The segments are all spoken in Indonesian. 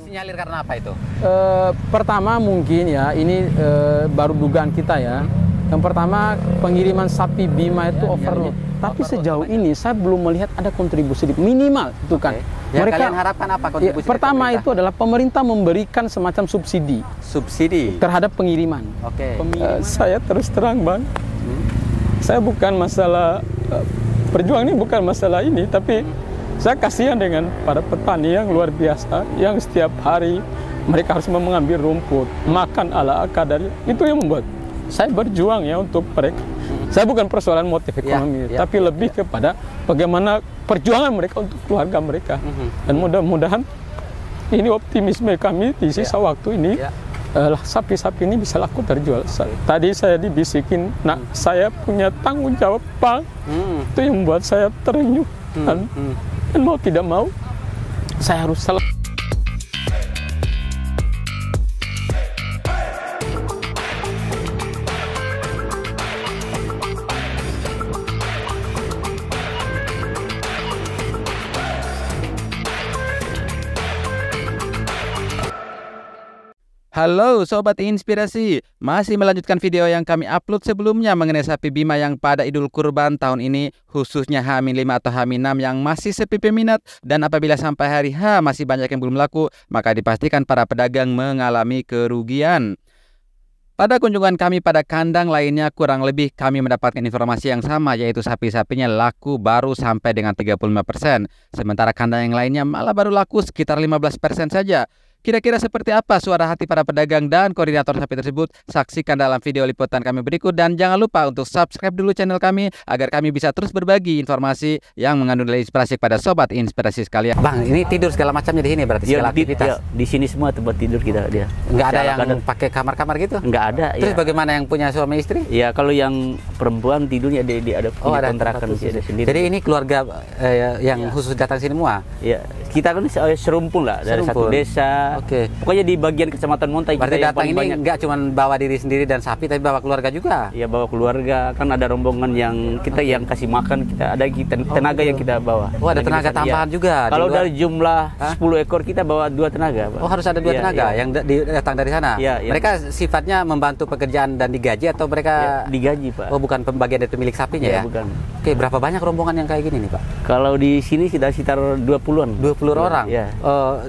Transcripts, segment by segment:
disinyalir karena apa itu? Pertama mungkin ya, ini baru dugaan kita ya. Yang pertama, pengiriman sapi Bima itu overload. Tapi sejauh ini saya belum melihat ada kontribusi minimal itu kan. Yang kalian harapkan apa kontribusi? Pertama itu adalah pemerintah memberikan semacam subsidi. Subsidi terhadap pengiriman. Saya terus terang Bang, saya bukan masalah perjuang ini, bukan masalah ini, tapi saya kasihan dengan para petani yang luar biasa, yang setiap hari mereka harus mengambil rumput, makan ala kadar. Itu yang membuat saya berjuang ya untuk mereka. Saya bukan persoalan motif ekonomi, tapi lebih kepada bagaimana perjuangan mereka untuk keluarga mereka. Dan mudah-mudahan ini optimisme kami di sisa waktu ini, sapi-sapi ini bisa laku terjual. Tadi saya dibisikin, nak saya punya tanggung jawab Pak. Itu yang membuat saya terenyuh. Dan mau tidak mau, saya harus selesai. Halo Sobat Inspirasi, masih melanjutkan video yang kami upload sebelumnya mengenai sapi Bima yang pada Idul Kurban tahun ini, khususnya H-5 atau H-6 yang masih sepi peminat, dan apabila sampai hari H masih banyak yang belum laku, maka dipastikan para pedagang mengalami kerugian. Pada kunjungan kami pada kandang lainnya, kurang lebih kami mendapatkan informasi yang sama, yaitu sapi-sapinya laku baru sampai dengan 35%, sementara kandang yang lainnya malah baru laku sekitar 15% saja. Kira-kira seperti apa suara hati para pedagang dan koordinator sapi tersebut? Saksikan dalam video liputan kami berikut, dan jangan lupa untuk subscribe dulu channel kami agar kami bisa terus berbagi informasi yang mengandung nilai inspirasi pada Sobat Inspirasi sekalian. Bang, ini tidur segala macamnya di sini berarti segala aktivitas? Di sini semua tempat tidur kita dia. Nggak ada yang pakai kamar-kamar gitu? Nggak ada. Terus bagaimana yang punya suami istri? Ya kalau yang perempuan tidurnya ada punya kontrakan sendiri. Jadi ini keluarga yang khusus datang sini semua? Ya, kita kan serumpun lah dari satu desa. Pokoknya di bagian Kecamatan Montai. Berarti datang ini nggak cuma bawa diri sendiri dan sapi, tapi bawa keluarga juga? Iya, bawa keluarga. Kan ada rombongan yang kita yang kasih makan, kita ada tenaga yang kita bawa. Oh, ada tenaga tambahan juga? Kalau dari jumlah 10 ekor kita bawa 2 tenaga, Pak. Oh, harus ada 2 tenaga yang datang dari sana? Iya. Mereka sifatnya membantu pekerjaan dan digaji atau mereka? Digaji, Pak. Oh, bukan pembagian dari pemilik sapinya ya? Bukan. Oke, berapa banyak rombongan yang kayak gini nih, Pak? Kalau di sini sekitar 20-an. 20 orang? Iya.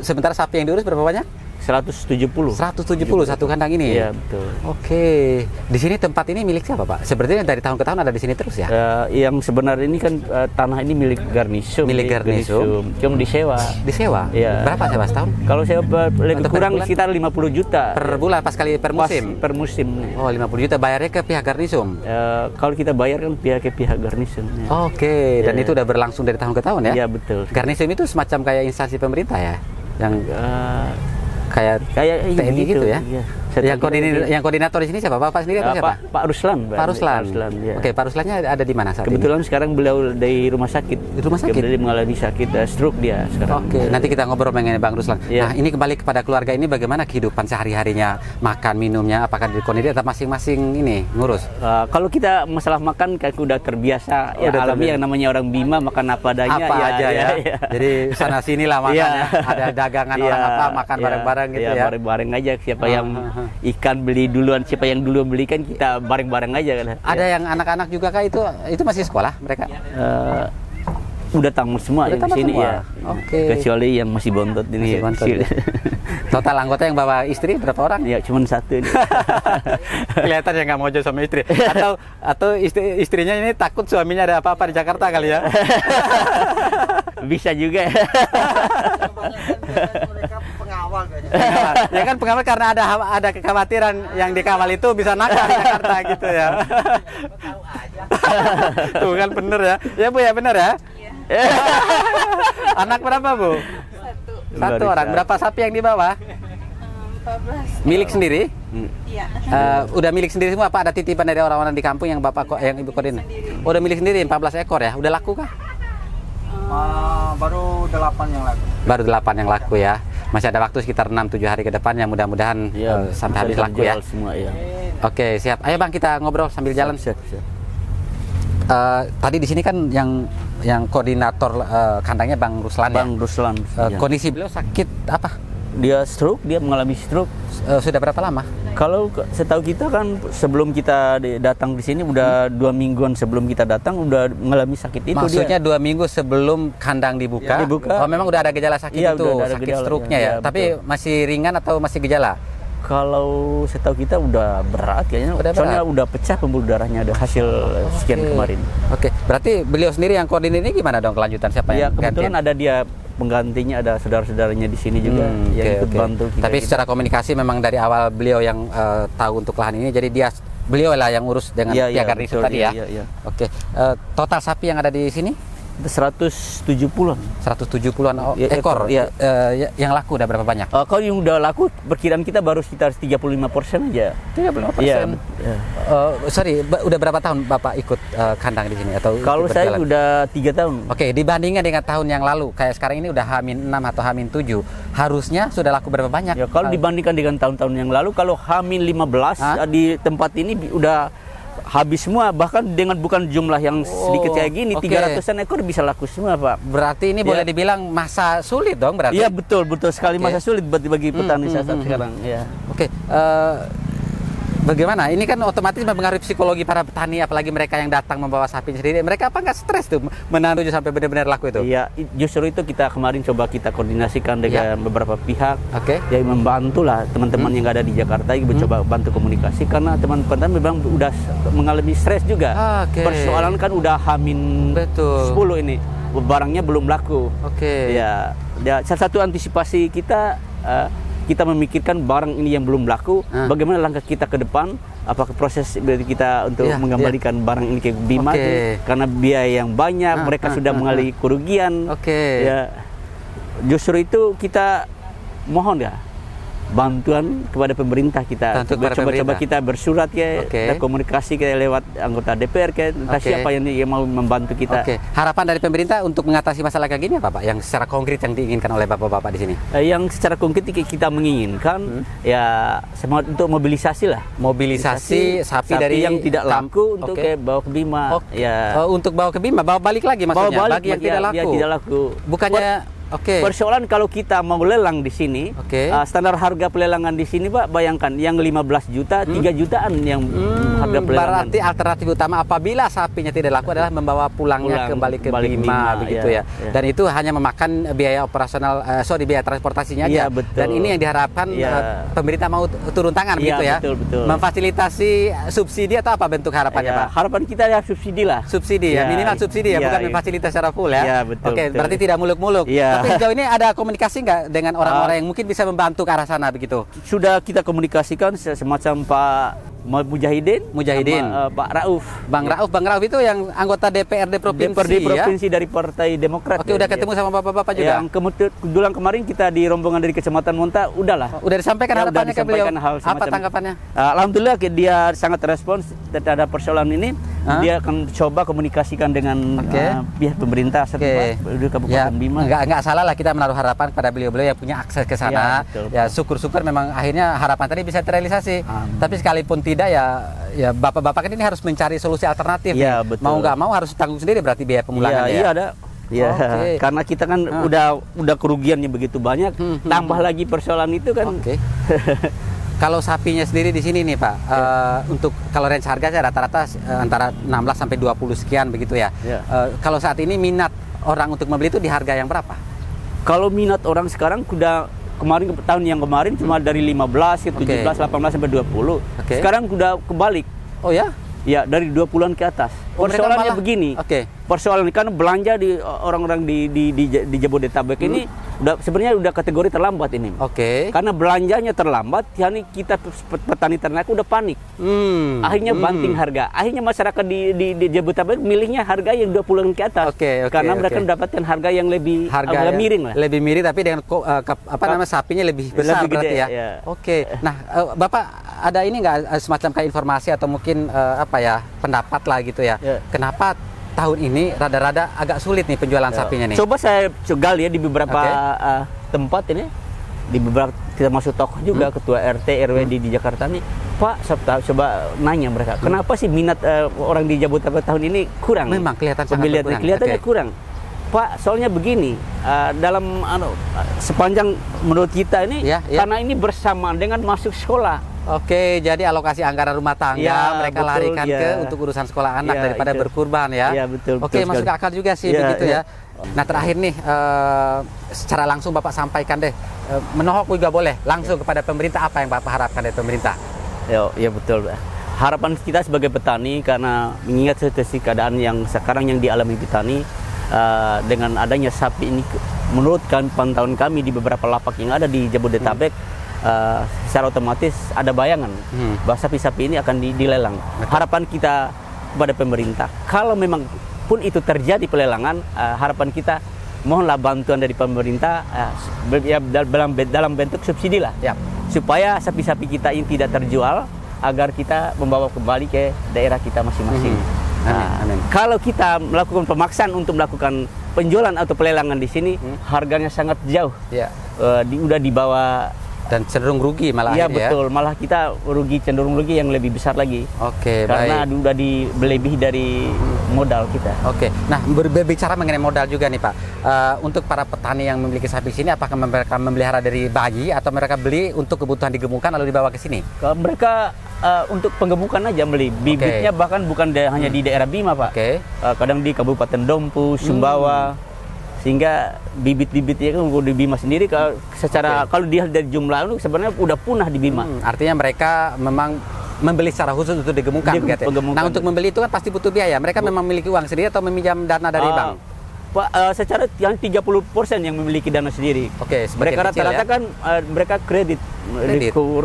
Sementara sapi yang diurus berapa banyak? 170 satu kandang ini? Iya, betul. Oke. Di sini tempat ini milik siapa, Pak? Sepertinya dari tahun ke tahun ada di sini terus ya? Yang sebenarnya ini kan tanah ini milik Garnisum. Milik Garnisum. Cuma disewa. Disewa? Iya. Berapa sewa setahun? Kalau sewa lebih kurang sekitar 50 juta. Per bulan, pas kali per musim? Per musim. Oh, 50 juta bayarnya ke pihak Garnisum? Kalau kita bayar kan ke pihak Garnisum. Ya. Oke. Dan itu udah berlangsung dari tahun ke tahun ya? Iya, betul. Garnisum itu semacam kayak instansi pemerintah ya? Yang kayak TNI gitu ya? Iya. Yang koordinator di sini siapa? Bapak sendiri atau siapa? Pak Ruslan. Pak Ruslan. Ya. Oke, Pak Ruslannya ada di mana saat Kebetulan sekarang beliau dari rumah sakit. Di rumah sakit? Dia mengalami sakit stroke dia sekarang. Oke, nanti kita ngobrol mengenai Bang Ruslan. Ya. Nah, ini kembali kepada keluarga ini, bagaimana kehidupan sehari-harinya, makan minumnya, apakah dikoordinir atau masing-masing ini ngurus? Kalau kita masalah makan kan udah terbiasa ya, alami yang namanya orang Bima, makan apa adanya. Apa aja ya. Jadi sana sini lah makannya. Ada dagangan orang apa, makan bareng-bareng gitu ya. Bareng-bareng aja, siapa yang ikan beli duluan, siapa yang dulu belikan, kita bareng-bareng aja kan. Ada yang anak-anak juga kah itu masih sekolah mereka? Udah tamat semua di sini ya. Oke. Kecuali yang masih bontot ini. Total anggota yang bawa istri berapa orang? Ya, cuma 1. Kelihatan ya nggak mau jauh sama istri. Atau istrinya ini takut suaminya ada apa-apa di Jakarta kali ya? Bisa juga. Pengawal ya kan, pengawal karena ada kekhawatiran yang dikawal itu bisa nakal di Jakarta gitu ya. Tuh kan bener ya. Ya Bu ya, bener ya. Anak berapa Bu? Satu orang. Berapa sapi yang dibawa? 14. Milik sendiri? Iya. Udah milik sendiri semua apa ada titipan dari orang-orang di kampung yang yang Ibu koordinir? Udah milik sendiri 14 ekor ya? Udah laku kah? Baru 8 yang laku. Baru 8 yang laku ya. Masih ada waktu sekitar 6-7 hari ke depan yang mudah-mudahan sampai habis laku ya. Semua, ya. Oke, siap. Ayo Bang, kita ngobrol sambil jalan. Siap. Tadi di sini kan yang koordinator kandangnya Bang Ruslan. Bang Ruslan. Kondisi beliau sakit apa? Dia stroke, dia mengalami stroke. Sudah berapa lama? Kalau setahu kita kan sebelum kita datang di sini udah 2 mingguan sebelum kita datang udah mengalami sakit itu. Maksudnya 2 minggu sebelum kandang dibuka? Ya, dibuka. Oh, memang udah ada gejala sakit Iya, itu, ada sakit gejala, stroke-nya ya. Tapi betul. masih ringan atau masih gejala? Kalau setahu kita udah berat kayaknya. Soalnya udah pecah pembuluh darahnya ada hasil sekian kemarin. Oke, berarti beliau sendiri yang koordinir ini gimana dong kelanjutan, siapa Ya yang kebetulan gantian? ada dia penggantinya, ada saudara-saudaranya di sini juga yang ikut bantu kita. Tapi secara komunikasi memang dari awal beliau yang tahu untuk lahan ini, jadi beliau lah yang urus dengan pihak garda itu tadi ya. Oke, total sapi yang ada di sini 170-an. 170-an ekor. Ya. Yang laku udah berapa banyak? Kalau yang udah laku perkiraan kita baru sekitar 35% aja. 35%. Iya. Sorry, udah berapa tahun Bapak ikut kandang di sini atau kalau saya udah 3 tahun. Oke, dibandingkan dengan tahun yang lalu, kayak sekarang ini udah H-6 atau H-7, harusnya sudah laku berapa banyak? Ya, kalau dibandingkan dengan tahun-tahun yang lalu, kalau H-15 di tempat ini udah habis semua, bahkan dengan bukan jumlah yang sedikit kayak gini, 300-an ekor bisa laku semua, Pak. Berarti ini boleh dibilang masa sulit dong berarti? Iya, betul sekali, masa sulit bagi petani saat sekarang. Ya. Oke, bagaimana? Ini kan otomatis mempengaruhi psikologi para petani, apalagi mereka yang datang membawa sapi sendiri. Mereka apa nggak stres tuh menahan sampai benar-benar laku itu? Iya, justru itu kita kemarin coba kita koordinasikan dengan beberapa pihak yang membantu lah teman-teman yang ada di Jakarta, mencoba bantu komunikasi karena teman-teman memang udah mengalami stres juga. Persoalan kan udah H-10 ini, barangnya belum laku. Ya, salah satu antisipasi kita kita memikirkan barang ini yang belum laku, bagaimana langkah kita ke depan, apakah proses dari kita untuk mengembalikan barang ini ke Bima, karena biaya yang banyak, mereka sudah mengalami kerugian. Ya, justru itu kita mohon ya bantuan kepada pemerintah kita. Coba kita bersurat kita komunikasi lewat anggota DPR entah siapa yang mau membantu kita. Harapan dari pemerintah untuk mengatasi masalah kayak gini apa Pak? Yang secara konkret yang diinginkan oleh Bapak-bapak di sini? Yang secara konkret kita menginginkan ya untuk mobilisasi lah. Mobilisasi sapi dari yang tidak laku untuk bawa ke Bima. Untuk bawa ke Bima, bawa balik lagi maksudnya? Bagi yang tidak laku. Bukannya persoalan kalau kita mau lelang di sini, standar harga pelelangan di sini, Pak, bayangkan yang 15 juta, 3 jutaan yang harga pelelangan. Berarti alternatif utama apabila sapinya tidak laku adalah membawa pulangnya kembali ke Bima begitu ya. Dan itu hanya memakan biaya operasional, biaya transportasinya aja. Dan ini yang diharapkan pemerintah mau turun tangan begitu ya. Betul. Memfasilitasi subsidi atau apa bentuk harapannya, Pak? Harapan kita ya subsidi lah. Subsidi ya, minimal subsidi ya, bukan memfasilitasi secara full ya. Betul. Berarti tidak muluk-muluk. Tapi sejauh ini ada komunikasi nggak dengan orang-orang yang mungkin bisa membantu ke arah sana begitu? Sudah kita komunikasikan semacam Pak Mujahidin, Pak Rauf. Bang Rauf itu yang anggota DPRD provinsi dari Partai Demokrat. Oke, udah ketemu sama bapak-bapak juga. Yang kebetulan kemarin kita di rombongan dari Kecamatan Monta, udahlah. Udah disampaikan harapannya ke beliau. Apa tanggapannya? Alhamdulillah dia sangat respons terhadap persoalan ini. Dia akan coba komunikasikan dengan pihak pemerintah setempat Kabupaten Bima. Enggak salah lah kita menaruh harapan kepada beliau-beliau yang punya akses ke sana. Ya syukur-syukur memang akhirnya harapan tadi bisa terrealisasi. Tapi sekalipun tidak ya bapak-bapak ini harus mencari solusi alternatif. Mau nggak mau harus tanggung sendiri berarti biaya pemulangan ya. Iya ada. Karena kita kan udah kerugiannya begitu banyak, tambah lagi persoalan itu kan. Kalau sapinya sendiri di sini nih Pak, untuk kalau range harga saya rata-rata antara 16 sampai 20 sekian begitu ya. Kalau saat ini minat orang untuk membeli itu di harga yang berapa? Kalau minat orang sekarang udah tahun yang kemarin cuma dari 15, 17, 18 sampai 20. Sekarang udah kebalik. Oh ya? Ya, dari 20-an ke atas. Persoalannya begini. Persoalan kan belanja di orang-orang di Jabodetabek ini sebenarnya udah kategori terlambat ini. Karena belanjanya terlambat, yani kita petani ternak udah panik. Akhirnya banting harga. Akhirnya masyarakat di Jabodetabek milihnya harga yang 20-an ke atas. Karena mereka mendapatkan harga yang lebih miring lah. Lebih miring tapi dengan sapinya lebih besar lebih berarti gede, ya. Nah, Bapak ada ini nggak semacam kayak informasi atau mungkin pendapat lah gitu ya. Kenapa tahun ini rada-rada agak sulit nih penjualan sapinya nih? Coba saya gali ya di beberapa tempat ini, di beberapa kita masuk tokoh juga, ketua RT RW di Jakarta nih, Pak, coba nanya mereka, kenapa sih minat orang di Jabodetabek tahun ini kurang? Memang kelihatan sangat berkurang. Kelihatannya kurang. Pak, soalnya begini, dalam sepanjang menurut kita ini, karena ini bersamaan dengan masuk sekolah. Oke, jadi alokasi anggaran rumah tangga mereka betul, larikan ke untuk urusan sekolah anak daripada berkurban ya. Iya, betul. Oke, masuk akal juga sih begitu ya. Nah, terakhir nih, secara langsung Bapak sampaikan deh, menohok juga boleh, langsung kepada pemerintah, apa yang Bapak harapkan dari pemerintah? Ya betul. Harapan kita sebagai petani, karena mengingat situasi keadaan yang sekarang yang dialami petani, dengan adanya sapi ini, menurut pantauan kami di beberapa lapak yang ada di Jabodetabek, secara otomatis ada bayangan bahwa sapi-sapi ini akan dilelang. Harapan kita kepada pemerintah, kalau memang pun itu terjadi pelelangan, harapan kita mohonlah bantuan dari pemerintah dalam bentuk subsidi lah, supaya sapi-sapi kita ini tidak terjual, agar kita membawa kembali ke daerah kita masing-masing. Amin. Kalau kita melakukan pemaksaan untuk melakukan penjualan atau pelelangan di sini, harganya sangat jauh, udah di bawah. Dan cenderung rugi malah ya. Betul, malah kita cenderung rugi yang lebih besar lagi. Oke, karena udah lebih dari modal kita. Oke, nah berbicara mengenai modal juga nih Pak, untuk para petani yang memiliki sapi sini, apakah mereka memelihara dari bayi atau mereka beli untuk kebutuhan digemukkan lalu dibawa ke sini? Mereka untuk penggemukan aja beli, bibitnya bahkan bukan hanya di daerah Bima Pak, kadang di Kabupaten Dompu, Sumbawa. Sehingga bibit-bibitnya kan di Bima sendiri, kalau dilihat dari jumlah itu sebenarnya udah punah di Bima. Artinya mereka memang membeli secara khusus untuk digemukkan. Nah, untuk membeli itu kan pasti butuh biaya. Mereka memang memiliki uang sendiri atau meminjam dana dari bank? Pak, secara yang 30% yang memiliki dana sendiri. Mereka rata-rata kan mereka kredit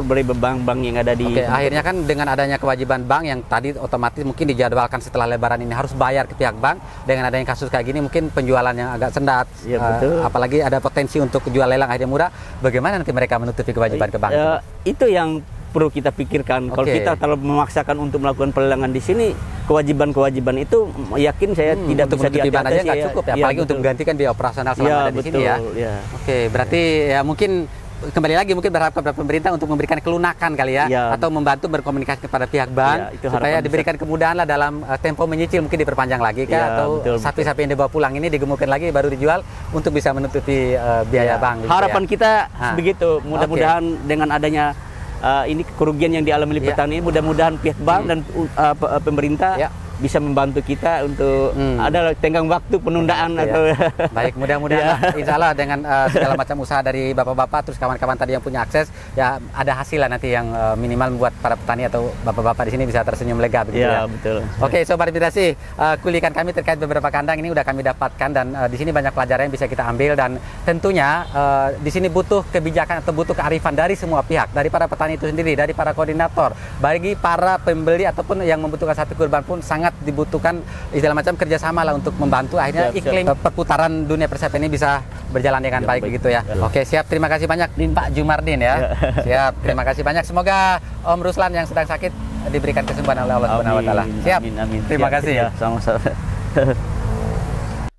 dari bank-bank yang ada di. Akhirnya kan dengan adanya kewajiban bank yang tadi otomatis mungkin dijadwalkan setelah Lebaran ini harus bayar ke pihak bank, dengan adanya kasus kayak gini mungkin penjualan yang agak sendat. Betul. Apalagi ada potensi untuk jual lelang akhirnya murah. Bagaimana nanti mereka menutupi kewajiban ke bank? Itu yang perlu kita pikirkan. Kalau kita memaksakan untuk melakukan pelelangan di sini, kewajiban-kewajiban itu yakin saya tidak untuk bisa diatasi. Nggak cukup ya, apalagi untuk menggantikan biaya operasional selama ada di sini ya. Oke, berarti ya mungkin kembali lagi mungkin berharap kepada pemerintah untuk memberikan kelunakan kali ya, atau membantu berkomunikasi kepada pihak bank supaya diberikan kemudahan lah dalam tempo menyicil, mungkin diperpanjang lagi atau sapi-sapi yang dibawa pulang ini digemukkan lagi baru dijual untuk bisa menutupi biaya bank. Harapan kita begitu, mudah-mudahan dengan adanya ini kerugian yang dialami oleh petani, mudah-mudahan pihak bank dan pemerintah bisa membantu kita untuk ada tenggang waktu penundaan atau baik, mudah-mudahan insya Allah dengan segala macam usaha dari bapak-bapak terus kawan-kawan tadi yang punya akses ya ada hasil lah nanti yang minimal membuat para petani atau bapak-bapak di sini bisa tersenyum lega begitu ya. Betul. Oke, Sobat Inspirasi, kulikan kami terkait beberapa kandang ini udah kami dapatkan dan di sini banyak pelajaran yang bisa kita ambil dan tentunya di sini butuh kebijakan atau butuh kearifan dari semua pihak, dari para petani itu sendiri, dari para koordinator, bagi para pembeli ataupun yang membutuhkan sapi kurban pun sangat dibutuhkan istilah macam kerjasama lah untuk membantu akhirnya iklim perputaran dunia persapian ini bisa berjalan dengan baik begitu ya. Oke, siap, terima kasih banyak Pak Jumardin ya. Siap, terima kasih banyak, semoga Om Ruslan yang sedang sakit diberikan kesembuhan oleh Allah Subhanahu wa taala. Siap. Amin. Terima kasih ya. Sama-sama.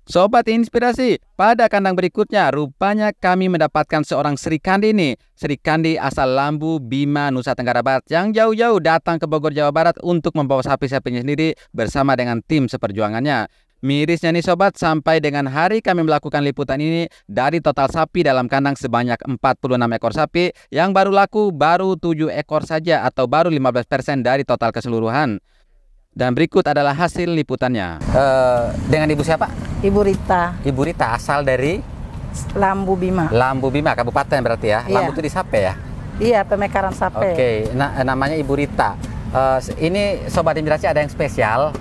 Sobat Inspirasi, pada kandang berikutnya rupanya kami mendapatkan seorang Sri Kandi nih. Sri Kandi asal Lambu, Bima, Nusa Tenggara Barat yang jauh-jauh datang ke Bogor, Jawa Barat untuk membawa sapi-sapinya sendiri bersama dengan tim seperjuangannya. Mirisnya nih sobat, sampai dengan hari kami melakukan liputan ini, dari total sapi dalam kandang sebanyak 46 ekor sapi, yang baru laku baru 7 ekor saja atau baru 15% dari total keseluruhan. Dan berikut adalah hasil liputannya. Dengan ibu siapa? Ibu Rita. Ibu Rita asal dari Lambu Bima. Lambu Bima, kabupaten berarti ya? Iya. Lambu itu di Sape ya? Iya, Pemekaran Sape. Oke, namanya Ibu Rita. Ini Sobat Inspirasi ada yang spesial.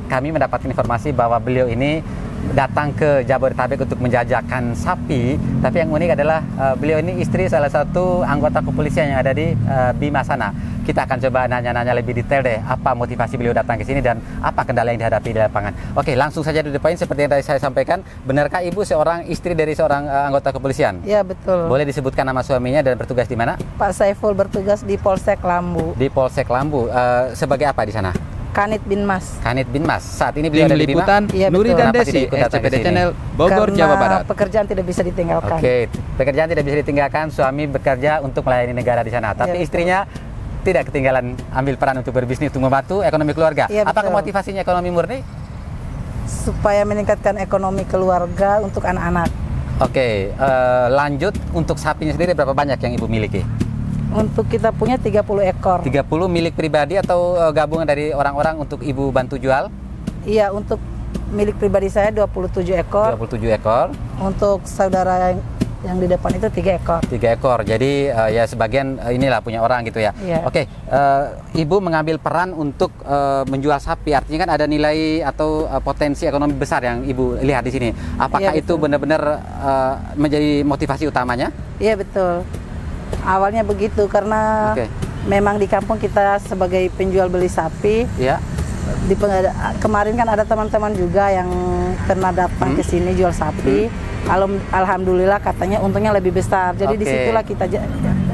Kami mendapatkan informasi bahwa beliau ini datang ke Jabodetabek untuk menjajakan sapi. Tapi yang unik adalah beliau ini istri salah satu anggota kepolisian yang ada di Bima sana. Kita akan coba nanya-nanya lebih detail deh, apa motivasi beliau datang ke sini dan apa kendala yang dihadapi di lapangan. Oke, langsung saja to the point seperti yang tadi saya sampaikan. Benarkah Ibu seorang istri dari seorang anggota kepolisian? Iya, betul. Boleh disebutkan nama suaminya dan bertugas di mana? Pak Saiful bertugas di Polsek Lambu. Di Polsek Lambu. Sebagai apa di sana? Kanit Binmas. Kanit Binmas. Saat ini beliau Tim ada di Bima. Liputan, Iya, Nuri betul. dan Desi, SCPD Channel, Bogor, Karena Jawa Barat. pekerjaan tidak bisa ditinggalkan. Oke, pekerjaan tidak bisa ditinggalkan. Suami bekerja untuk melayani negara di sana, tapi Iya, istrinya tidak ketinggalan ambil peran untuk berbisnis untuk membantu ekonomi keluarga. Iya, apakah betul. motivasinya ekonomi murni? supaya meningkatkan ekonomi keluarga untuk anak-anak. Oke, lanjut untuk sapinya sendiri berapa banyak yang Ibu miliki? Untuk kita punya 30 ekor. 30 milik pribadi atau gabungan dari orang-orang untuk Ibu bantu jual? Iya, untuk milik pribadi saya 27 ekor. 27 ekor. Untuk saudara yang di depan itu 3 ekor. 3 ekor. Jadi ya sebagian inilah punya orang gitu ya. Iya. Oke, Ibu mengambil peran untuk menjual sapi. Artinya kan ada nilai atau potensi ekonomi besar yang Ibu lihat di sini. Apakah Iya, itu benar-benar menjadi motivasi utamanya? Iya, betul. Awalnya begitu karena memang di kampung kita sebagai penjual beli sapi. Ya. Kemarin kan ada teman-teman juga yang pernah datang ke sini jual sapi. Alhamdulillah katanya untungnya lebih besar. Jadi disitulah kita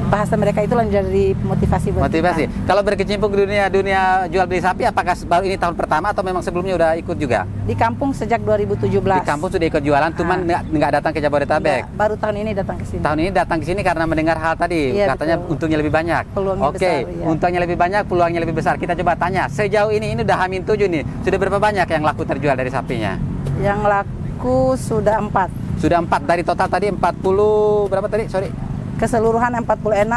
bahasa mereka itu jadi motivasi buat kita. Kalau berkecimpung di dunia jual beli sapi, apakah baru ini tahun pertama atau memang sebelumnya udah ikut juga? Di kampung sejak 2017. Di kampung sudah ikut jualan, cuman nggak datang ke Jabodetabek. Baru tahun ini datang ke sini. Tahun ini datang ke sini karena mendengar hal tadi, katanya betul. Untungnya lebih banyak. Peluangnya besar. Untungnya lebih banyak, peluangnya lebih besar. Kita coba tanya, sejauh ini udah H-7 nih, sudah berapa banyak yang laku terjual dari sapinya? Yang laku sudah 4. Sudah 4 dari total tadi 40 berapa tadi? Sorry. Keseluruhan 46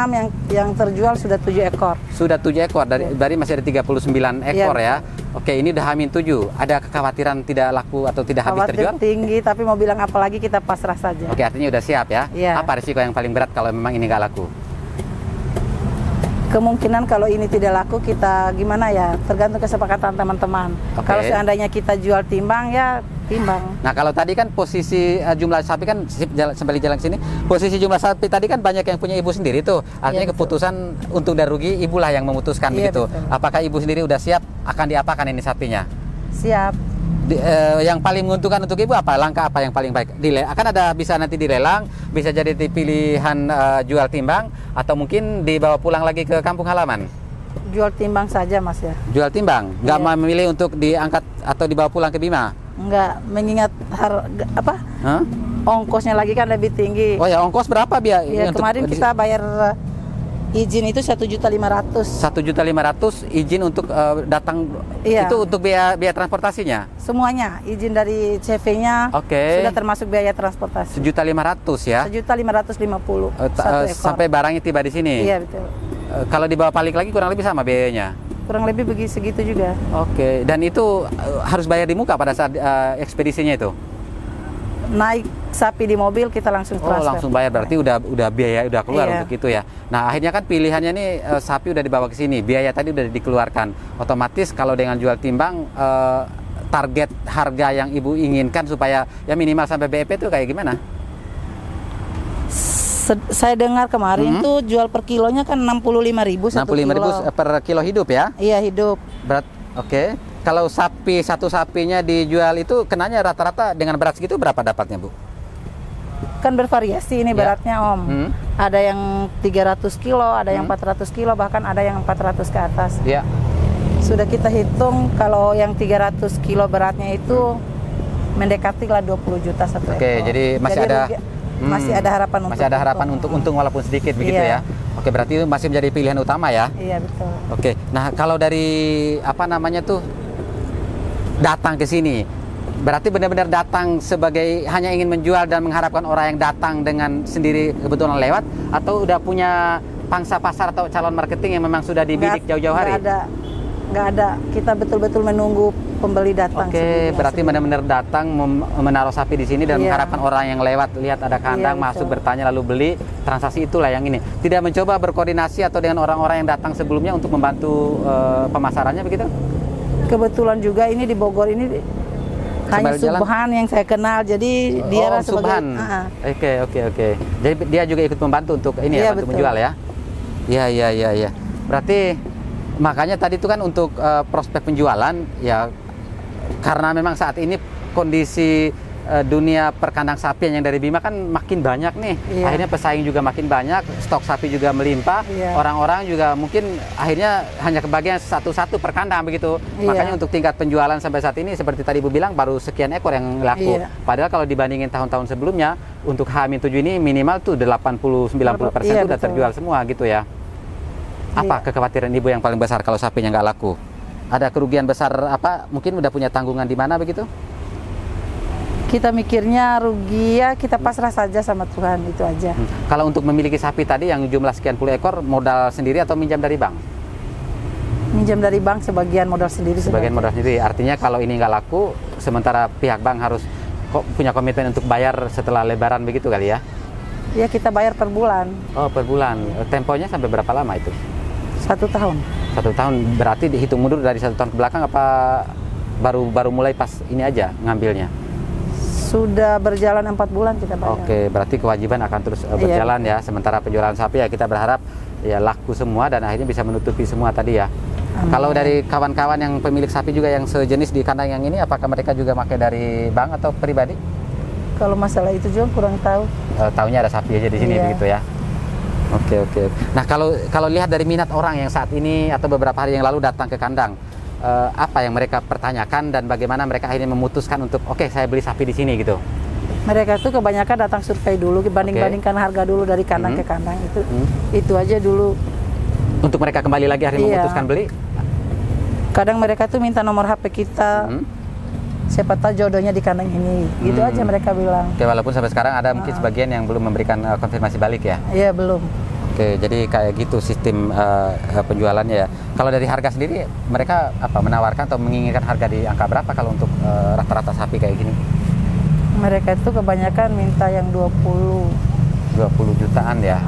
yang terjual sudah 7 ekor. Sudah 7 ekor dari masih ada 39 ekor ya. Oke, ini udah H-7. Ada kekhawatiran tidak laku atau tidak habis terjual? Tinggi, tapi mau bilang apa lagi kita pasrah saja. Oke, artinya udah siap ya. Apa risiko yang paling berat kalau memang ini nggak laku? Kemungkinan kalau ini tidak laku kita gimana ya, tergantung kesepakatan teman-teman. Kalau seandainya kita jual timbang ya timbang. Nah, kalau tadi kan posisi jumlah sapi kan sembari jalan sini, posisi jumlah sapi tadi kan banyak yang punya Ibu sendiri tuh. Artinya keputusan untung dan rugi Ibulah yang memutuskan begitu. Betul. Apakah Ibu sendiri udah siap akan diapakan ini sapinya? Siap. Yang paling menguntungkan untuk Ibu apa? Langkah apa yang paling baik? Akan ada bisa nanti dilelang, bisa jadi pilihan jual timbang atau mungkin dibawa pulang lagi ke kampung halaman? Jual timbang saja Mas ya. Jual timbang? Nggak memilih untuk diangkat atau dibawa pulang ke Bima? Enggak, mengingat ongkosnya lagi kan lebih tinggi. Oh ya, ongkos berapa biaya? Ya, kemarin kita bayar izin itu 1.500.000. 1.500.000 izin untuk datang. Itu untuk biaya transportasinya? Semuanya, izin dari CV-nya sudah termasuk biaya transportasi. 1.500.000 ya? 1.550 sampai barangnya tiba di sini? Iya, betul. Kalau dibawa balik lagi kurang lebih sama biayanya? Kurang lebih segitu juga. Oke, dan itu harus bayar di muka pada saat ekspedisinya itu? Naik sapi di mobil kita langsung transfer. Oh, langsung bayar, berarti udah biaya udah keluar untuk itu ya. Nah, akhirnya kan pilihannya nih sapi udah dibawa ke sini, biaya tadi udah dikeluarkan. Otomatis kalau dengan jual timbang target harga yang Ibu inginkan supaya ya minimal sampai BEP itu kayak gimana? Saya dengar kemarin tuh jual per kilonya kan 65.000 65.000 per kilo hidup ya? Iya, hidup. Oke. Kalau satu sapinya dijual itu kenanya rata-rata dengan berat segitu berapa dapatnya, Bu? Kan bervariasi ini beratnya, Om. Ada yang 300 kilo, ada yang 400 kilo, bahkan ada yang 400 ke atas. Iya. Sudah kita hitung kalau yang 300 kilo beratnya itu mendekati lah 20 juta satu ekor. Oke, jadi masih ada harapan untuk untuk untung walaupun sedikit begitu ya. Oke, berarti itu masih menjadi pilihan utama ya. Iya, betul. Oke. Nah, kalau dari datang ke sini, berarti benar-benar datang sebagai hanya ingin menjual dan mengharapkan orang yang datang dengan sendiri kebetulan lewat, atau udah punya pangsa pasar atau calon marketing yang memang sudah dibidik jauh-jauh hari? Nggak ada. Kita betul-betul menunggu pembeli datang. Oke, berarti benar-benar datang menaruh sapi di sini dan mengharapkan orang yang lewat lihat ada kandang masuk bertanya lalu beli. Transaksi itulah yang ini. Tidak mencoba berkoordinasi atau dengan orang-orang yang datang sebelumnya untuk membantu pemasarannya begitu? Kebetulan juga ini di Bogor ini hanya Subhan yang saya kenal, jadi dia Subhan. Oke. Jadi dia juga ikut membantu untuk ini ya, bantu menjual ya? Iya. Berarti makanya tadi itu kan untuk prospek penjualan ya, karena memang saat ini kondisi dunia perkandang sapi yang dari Bima kan makin banyak nih. Akhirnya pesaing juga makin banyak, stok sapi juga melimpah. Orang-orang juga mungkin akhirnya hanya kebagian satu-satu per kandang begitu. Makanya untuk tingkat penjualan sampai saat ini seperti tadi Ibu bilang baru sekian ekor yang laku. Padahal kalau dibandingin tahun-tahun sebelumnya untuk H-7 ini minimal tuh 80-90% sudah terjual semua gitu ya. Apa kekhawatiran Ibu yang paling besar kalau sapinya nggak laku? Ada kerugian besar apa? Mungkin udah punya tanggungan di mana begitu? Kita mikirnya rugi ya, kita pasrah saja sama Tuhan, itu aja. Kalau untuk memiliki sapi tadi yang jumlah sekian puluh ekor, modal sendiri atau minjam dari bank? Minjam dari bank, sebagian modal sendiri. Sebagian modal sendiri, artinya kalau ini nggak laku, sementara pihak bank harus punya komitmen untuk bayar setelah lebaran begitu kali ya? Ya, kita bayar per bulan. Oh, per bulan. Temponya sampai berapa lama itu? 1 tahun. 1 tahun, berarti dihitung mundur dari 1 tahun ke belakang apa baru mulai pas ini aja ngambilnya? Sudah berjalan 4 bulan kita bayar. Oke, berarti kewajiban akan terus berjalan ya. Sementara penjualan sapi ya kita berharap ya laku semua dan akhirnya bisa menutupi semua tadi ya. Amin. Kalau dari kawan-kawan yang pemilik sapi juga yang sejenis di kandang yang ini, apakah mereka juga pakai dari bank atau pribadi? Kalau masalah itu juga kurang tahu. Taunya ada sapi aja di sini begitu ya. Oke. Nah, kalau lihat dari minat orang yang saat ini atau beberapa hari yang lalu datang ke kandang, apa yang mereka pertanyakan dan bagaimana mereka akhirnya memutuskan untuk oke, saya beli sapi di sini gitu? Mereka tuh kebanyakan datang survei dulu, banding-bandingkan harga dulu dari kandang ke kandang, itu aja dulu. Untuk mereka kembali lagi akhirnya memutuskan beli? Kadang mereka tuh minta nomor HP kita, siapa tahu jodohnya di kandang ini, gitu aja mereka bilang. Oke, walaupun sampai sekarang ada mungkin sebagian yang belum memberikan konfirmasi balik ya? Iya, belum. Oke, jadi kayak gitu sistem penjualannya ya. Kalau dari harga sendiri, mereka menawarkan atau menginginkan harga di angka berapa kalau untuk rata-rata sapi kayak gini? Mereka itu kebanyakan minta yang 20 jutaan ya.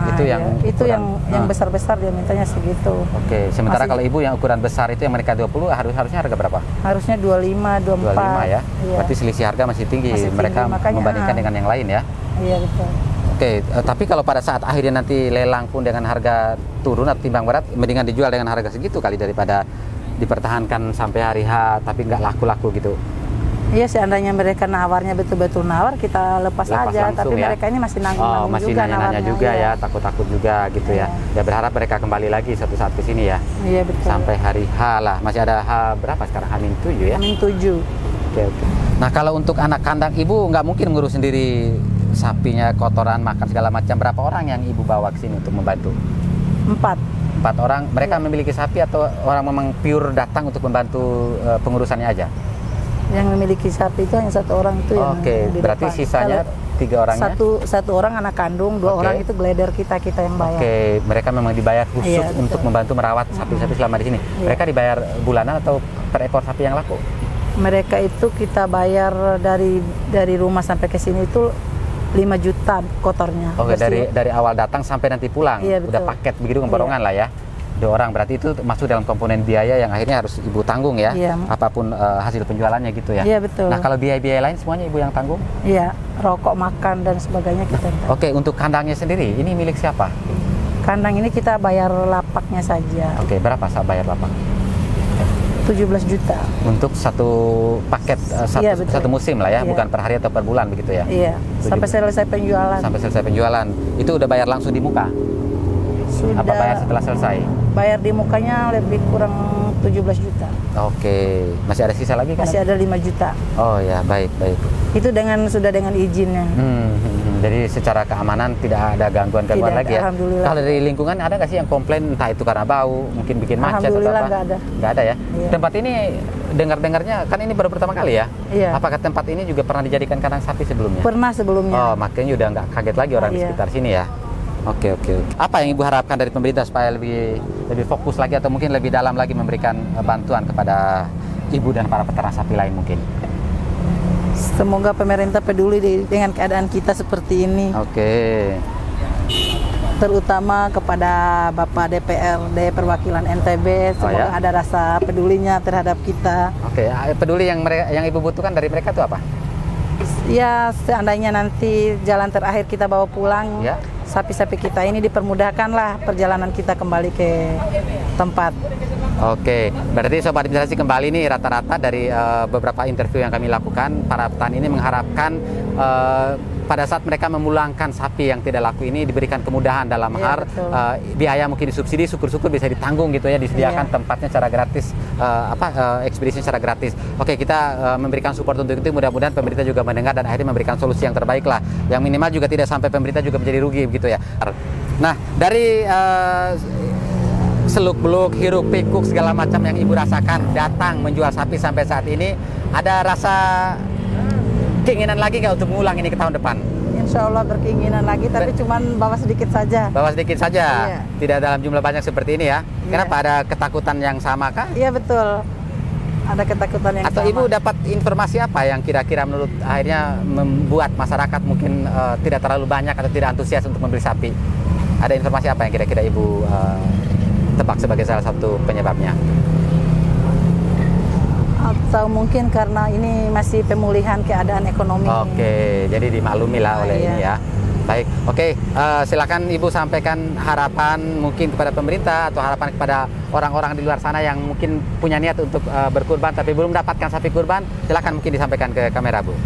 Itu yang besar-besar dia mintanya segitu. Oke, sementara kalau ibu yang ukuran besar itu yang mereka 20 harusnya harga berapa? Harusnya 25, 24. 25 ya. Iya. Berarti selisih harga masih tinggi. Mereka makanya, membandingkan dengan yang lain ya. Iya, betul. Oke, tapi kalau pada saat akhirnya nanti lelang pun dengan harga turun atau timbang berat, mendingan dijual dengan harga segitu kali daripada dipertahankan sampai hari H tapi nggak laku-laku gitu. Iya, seandainya mereka nawarnya betul-betul nawar, kita lepas aja. Tapi ya? Mereka ini masih nanggung-nanggung masih juga nanya-nanya juga ya, takut-takut juga gitu ya. Ya berharap mereka kembali lagi suatu saat ke sini ya. Iya, betul. Sampai hari H lah. Masih ada H berapa sekarang? H-7 ya? H-7. Oke. Nah, kalau untuk anak kandang ibu nggak mungkin ngurus sendiri sapinya, kotoran, makan segala macam. Berapa orang yang ibu bawa ke sini untuk membantu? 4 orang. Mereka memiliki sapi atau orang memang pure datang untuk membantu pengurusannya aja? Yang memiliki sapi itu hanya 1 orang itu yang di berarti depan. Sisanya 3 orangnya? Satu orang anak kandung, 2 orang itu gleder kita yang bayar. Oke, mereka memang dibayar khusus untuk membantu merawat sapi-sapi selama di sini. Mereka dibayar bulanan atau per ekor sapi yang laku? Mereka itu kita bayar dari rumah sampai ke sini itu 5 juta kotornya. Oke, dari awal datang sampai nanti pulang. Iya, udah paket begitu keborongan lah ya. 2 orang, berarti itu masuk dalam komponen biaya yang akhirnya harus ibu tanggung ya. Iya. Apapun hasil penjualannya gitu ya. Iya, betul. Nah, kalau biaya-biaya lain semuanya ibu yang tanggung? Iya, rokok, makan dan sebagainya kita. Oke, untuk kandangnya sendiri ini milik siapa? Kandang ini kita bayar lapaknya saja. Oke, berapa bayar lapak? 17 juta. Untuk satu paket, satu musim lah ya, bukan per hari atau per bulan begitu ya? Iya, sampai selesai penjualan. Sampai selesai penjualan. Itu udah bayar langsung di muka? Sudah. Apa bayar setelah selesai? Bayar di mukanya lebih kurang 17 juta. Oke, masih ada sisa lagi kan? Masih ada 5 juta. Oh ya, baik. Itu sudah dengan izinnya. Jadi secara keamanan tidak ada gangguan-gangguan lagi ya? Alhamdulillah. Kalau dari lingkungan ada nggak sih yang komplain entah itu karena bau, mungkin bikin macet atau apa? Nggak ada. Nggak ada ya? Iya. Tempat ini dengar-dengarnya kan ini baru pertama kali ya? Iya. Apakah tempat ini juga pernah dijadikan kandang sapi sebelumnya? Pernah sebelumnya. Oh, makanya udah nggak kaget lagi orang di sekitar sini ya? Oke. Apa yang ibu harapkan dari pemerintah supaya lebih fokus lagi atau mungkin lebih dalam lagi memberikan bantuan kepada ibu dan para peternak sapi lain mungkin? Semoga pemerintah peduli dengan keadaan kita seperti ini. Oke. Terutama kepada Bapak DPRD perwakilan NTB, semoga ada rasa pedulinya terhadap kita. Oke. Peduli yang ibu butuhkan dari mereka itu apa? Ya, seandainya nanti jalan terakhir kita bawa pulang, sapi-sapi kita ini dipermudahkanlah perjalanan kita kembali ke tempat. Oke, berarti Sobat Investasi kembali nih rata-rata dari beberapa interview yang kami lakukan, para petani ini mengharapkan pada saat mereka memulangkan sapi yang tidak laku ini diberikan kemudahan dalam hal biaya mungkin disubsidi, syukur-syukur bisa ditanggung gitu ya, disediakan tempatnya secara gratis, ekspedisinya secara gratis. Oke, kita memberikan support untuk itu, mudah-mudahan pemerintah juga mendengar dan akhirnya memberikan solusi yang terbaik lah, yang minimal juga tidak sampai pemerintah juga menjadi rugi begitu ya. Nah, dari seluk-beluk, hiruk pikuk segala macam yang ibu rasakan datang menjual sapi sampai saat ini, ada rasa keinginan lagi nggak untuk mengulang ini ke tahun depan? Insya Allah berkeinginan lagi, tapi cuman bawa sedikit saja. Bawa sedikit saja, iya. Tidak dalam jumlah banyak seperti ini ya? Iya. Kenapa, ada ketakutan yang sama kah? Iya betul, ada ketakutan yang Atau sama. Ibu dapat informasi apa yang kira-kira menurut akhirnya membuat masyarakat mungkin tidak terlalu banyak atau tidak antusias untuk membeli sapi? Ada informasi apa yang kira-kira Ibu tebak sebagai salah satu penyebabnya? Atau mungkin karena ini masih pemulihan keadaan ekonomi. Oke, jadi dimaklumi lah oleh ini ya. Baik, oke, silakan Ibu sampaikan harapan mungkin kepada pemerintah atau harapan kepada orang-orang di luar sana yang mungkin punya niat untuk berkurban tapi belum mendapatkan sapi kurban. Silakan mungkin disampaikan ke kamera, Bu.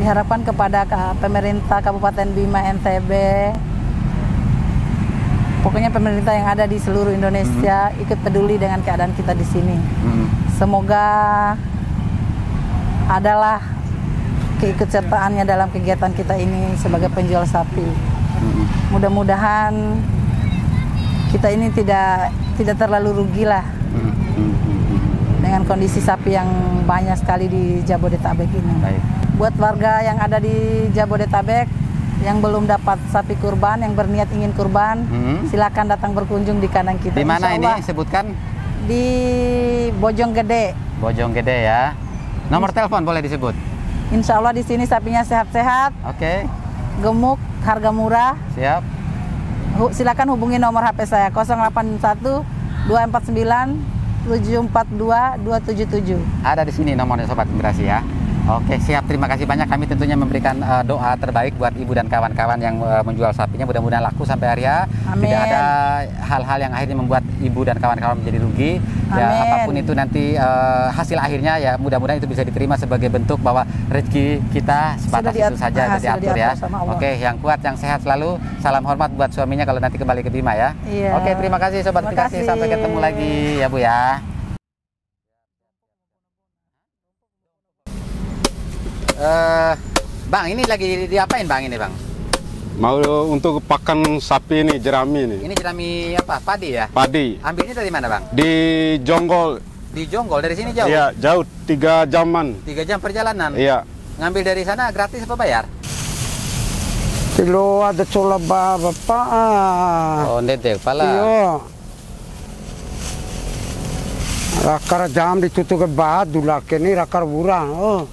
Diharapkan kepada pemerintah Kabupaten Bima NTB, pokoknya pemerintah yang ada di seluruh Indonesia ikut peduli dengan keadaan kita di sini. Semoga adalah keikutsertaannya dalam kegiatan kita ini sebagai penjual sapi. Mudah-mudahan kita ini tidak terlalu rugi lah dengan kondisi sapi yang banyak sekali di Jabodetabek ini. Baik. Buat warga yang ada di Jabodetabek yang belum dapat sapi kurban, yang berniat ingin kurban, silakan datang berkunjung di kandang kita. Di mana ini sebutkan? Di Bojonggede. Bojonggede ya. Nomor telepon boleh disebut? Insya Allah di sini sapinya sehat-sehat, Oke. gemuk, harga murah. Siap. Silakan hubungi nomor HP saya 081 249 742 277. Ada di sini nomornya Sobat Inspirasi ya. Oke, siap. Terima kasih banyak. Kami tentunya memberikan doa terbaik buat Ibu dan kawan-kawan yang menjual sapinya. Mudah-mudahan laku sampai hari ya. Amin. Tidak ada hal-hal yang akhirnya membuat Ibu dan kawan-kawan menjadi rugi. Ya, Amin. apapun itu nanti hasil akhirnya ya mudah-mudahan itu bisa diterima sebagai bentuk bahwa rezeki kita sebatas itu saja sudah diatur ya. Oke, yang kuat, yang sehat selalu. Salam hormat buat suaminya kalau nanti kembali ke Bima ya. Iya. Oke, terima kasih Sobat Inspirasi. Sampai ketemu lagi ya Bu ya. Bang, ini lagi diapain Bang ini Bang? Mau untuk pakan sapi ini, jerami ini. Ini jerami apa? Padi ya? Padi. Ambilnya dari mana Bang? Di Jonggol. Di Jonggol, dari sini jauh? Iya, jauh 3 jaman. 3 jam perjalanan? Iya. Ngambil dari sana gratis apa bayar? Kilo ada cola bapak. Oh, ndete pala. Iya. Rakar jam ditutup ke badu lah, kini rakar burang. Oh.